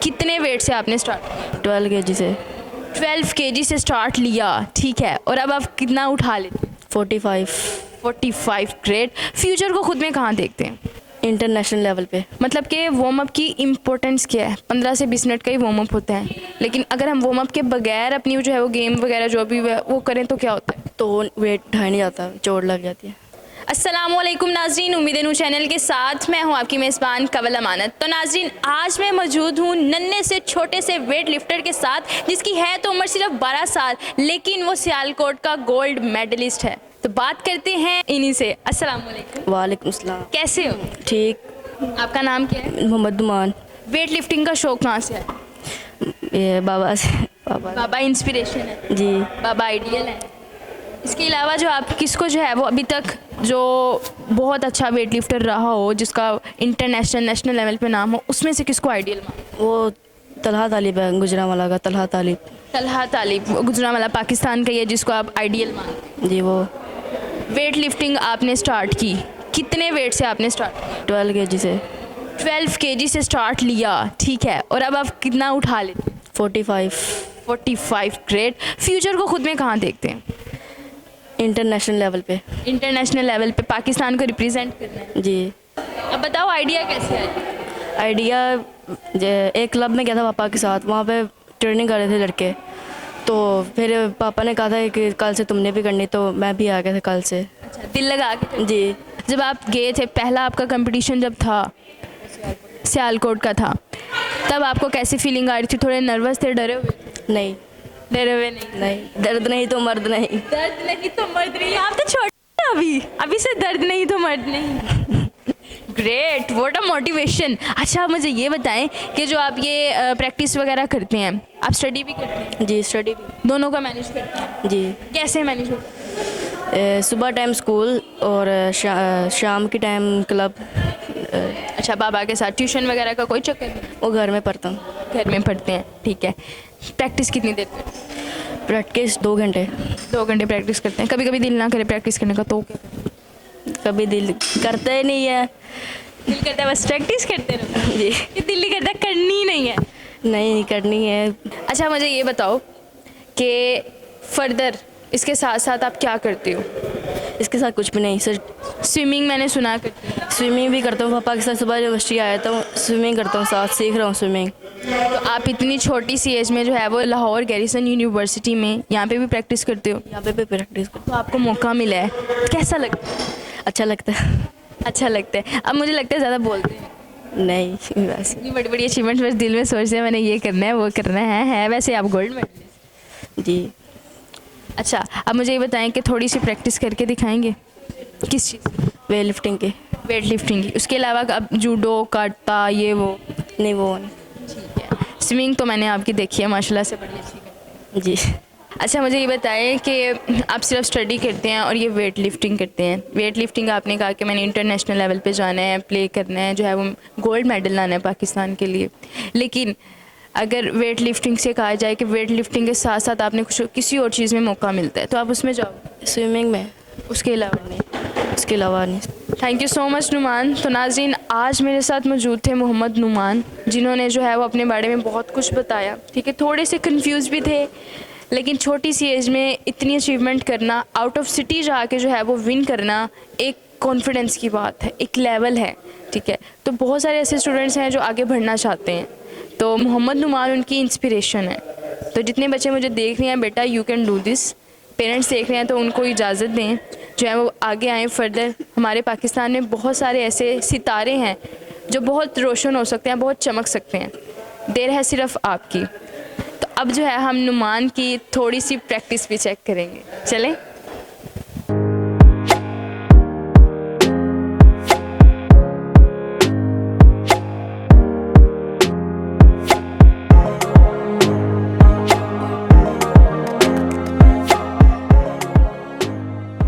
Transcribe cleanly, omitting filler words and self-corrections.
कितने वेट से आपने स्टार्ट? 12 kg से। 12 kg से स्टार्ट लिया, ठीक है, और अब आप कितना उठा लेते? 45। 45, ग्रेट। फ्यूचर को खुद में कहाँ देखते हैं? इंटरनेशनल लेवल पे। मतलब कि वार्म अप की इम्पोर्टेंस क्या है? 15 से 20 मिनट का ही वार्म अप होता है, लेकिन अगर हम वार्म अप के बगैर अपनी जो है वो गेम वगैरह जो भी वो करें तो क्या होता है? तो वेट उठाया नहीं जाता, चोट लग जाती है। अस्सलामुअलैकुम नाजरीन, उम्मीद है नूर चैनल के साथ मैं हूं आपकी मेज़बान कवल अमानत। तो नाजरीन, आज मैं मौजूद हूं नन्हे से छोटे से वेट लिफ्टर के साथ, जिसकी है तो उम्र सिर्फ 12 साल, लेकिन वो सियालकोट का गोल्ड मेडलिस्ट है। तो बात करते हैं इन्हीं से। अस्सलामुअलैकुम। वालेकुम सलाम। कैसे हो? ठीक। आपका नाम क्या है? मोहम्मद नुमान। वेट लिफ्टिंग का शौक कहाँ से है? ये बाबा से। बाबा। बाबा इंस्पिरेशन है? जी। बाबा आइडियल है। इसके अलावा जो आप किसको जो है वो अभी तक जो बहुत अच्छा वेट लिफ्टर रहा हो, जिसका इंटरनेशनल नेशनल लेवल पे नाम हो, उसमें से किसको आइडियल मानो? वो तलहा तालिब है, गुजरांवाला का तलहा तालिब। तलहा तालिब गुजरांवाला पाकिस्तान का ही है, जिसको आप आइडियल मानो? जी। वो वेट लिफ्टिंग आपने स्टार्ट की, कितने वेट से आपने स्टार्ट? 12 kg से। 12 kg से स्टार्ट लिया, ठीक है, और अब आप कितना उठा लेते? 45। 45, ग्रेट। फ्यूचर को खुद में कहाँ देखते हैं? इंटरनेशनल लेवल पे। इंटरनेशनल लेवल पे पाकिस्तान को रिप्रेजेंट करना है। जी। अब बताओ आइडिया कैसे आया? आइडिया एक क्लब में गया था पापा के साथ, वहाँ पे ट्रेनिंग कर रहे थे लड़के, तो फिर पापा ने कहा था कि कल से तुमने भी करनी, तो मैं भी आ गया था कल से। अच्छा, दिल लगा के? जी। जब आप गए थे, पहला आपका कंपटीशन जब था सियालकोट का था, तब आपको कैसी फीलिंग आ रही थी? थोड़े नर्वस थे, डरे हुए? नहीं। डरे हुए नहीं? नहीं, दर्द नहीं तो मर्द नहीं। दर्द नहीं तो मर्द नहीं। आप तो छोटे हैं अभी से दर्द नहीं तो मर्द नहीं। Great, what a motivation. अच्छा, मुझे ये बताएं कि जो आप ये प्रैक्टिस वगैरह करते हैं, आप स्टडी भी करते हैं? जी, स्टडी भी। दोनों का मैनेज करते हैं? जी। कैसे मैनेज होता है? सुबह टाइम स्कूल और शाम के टाइम क्लब। अच्छा, बाबा के साथ ट्यूशन वगैरह का कोई चक्कर नहीं? वो घर में पढ़ता हूँ। घर में पढ़ते हैं, ठीक है। प्रैक्टिस कितनी देर करते हैं? प्रैक्टिस 2 घंटे। 2 घंटे प्रैक्टिस करते हैं। कभी कभी दिल ना करे प्रैक्टिस करने का तो क्या करें? कभी दिल करता ही नहीं है। दिल करता है बस प्रैक्टिस करते रहो? जी। ये दिल नहीं करता, करनी ही नहीं है? नहीं करनी है। अच्छा, मुझे ये बताओ कि फर्दर इसके साथ साथ आप क्या करते हो? इसके साथ कुछ भी नहीं सर। स्विमिंग मैंने सुना करते हैं। स्विमिंग भी करता हूँ, पापा के साथ सुबह यूनिवर्सिटी आया था, स्विमिंग करता हूँ, साथ सीख रहा हूँ स्विमिंग। तो आप इतनी छोटी सी एज में जो है वो लाहौर गैरिसन यूनिवर्सिटी में यहाँ पे भी प्रैक्टिस करते हो? यहाँ पे भी प्रैक्टिस करता तो आपको मौका मिला है, कैसा लगता है? हूँ। अच्छा लगता है। अच्छा लगता है। अब मुझे लगता है ज़्यादा बोलते हैं नहीं, वैसे। इतनी बड़ी बड़ी अचीवमेंट बस दिल में सोचते हैं मैंने ये करना है वो करना है वैसे आप गोल्ड मेडलिस्ट? जी। अच्छा, अब मुझे ये बताएं कि थोड़ी सी प्रैक्टिस करके दिखाएंगे? किस चीज़? वेट लिफ्टिंग के। वेट लिफ्टिंग की। उसके अलावा अब जूडो, काटा, ये वो? नहीं, वो नहीं। ठीक है। स्विमिंग तो मैंने आपकी देखी है, माशाल्लाह से बड़ी अच्छी है। जी। अच्छा, मुझे ये बताएं कि आप सिर्फ स्टडी करते हैं और ये वेट लिफ्टिंग करते हैं। वेट लिफ्टिंग आपने कहा कि मैंने इंटरनेशनल लेवल पे जाना है, प्ले करना है, जो है वो गोल्ड मेडल लाना है पाकिस्तान के लिए, लेकिन अगर वेट लिफ्टिंग से कहा जाए कि वेट लिफ्टिंग के साथ साथ आपने कुछ किसी और चीज़ में मौका मिलता है तो आप उसमें जाओ? स्विमिंग में। उसके अलावा नहीं? उसके अलावा नहीं। Thank you so much Numan. तो नाज़रीन, आज मेरे साथ मौजूद थे मोहम्मद नुमान, जिन्होंने जो है वो अपने बारे में बहुत कुछ बताया, ठीक है। थोड़े से कंफ्यूज भी थे, लेकिन छोटी सी एज में इतनी अचीवमेंट करना, आउट ऑफ सिटी जाके जो है वो विन करना, एक कॉन्फिडेंस की बात है, एक लेवल है, ठीक है। तो बहुत सारे ऐसे स्टूडेंट्स हैं जो आगे बढ़ना चाहते हैं, तो मोहम्मद नुमान उनकी इंस्पिरेशन है। तो जितने बच्चे मुझे देख रहे हैं, बेटा you can do this, parents देख रहे हैं तो उनको इजाज़त दें, जो है वो आगे आएँ फर्दर। हमारे पाकिस्तान में बहुत सारे ऐसे सितारे हैं जो बहुत रोशन हो सकते हैं, बहुत चमक सकते हैं, देर है सिर्फ आपकी। तो अब जो है हम नुमान की थोड़ी सी प्रैक्टिस भी चेक करेंगे, चलें?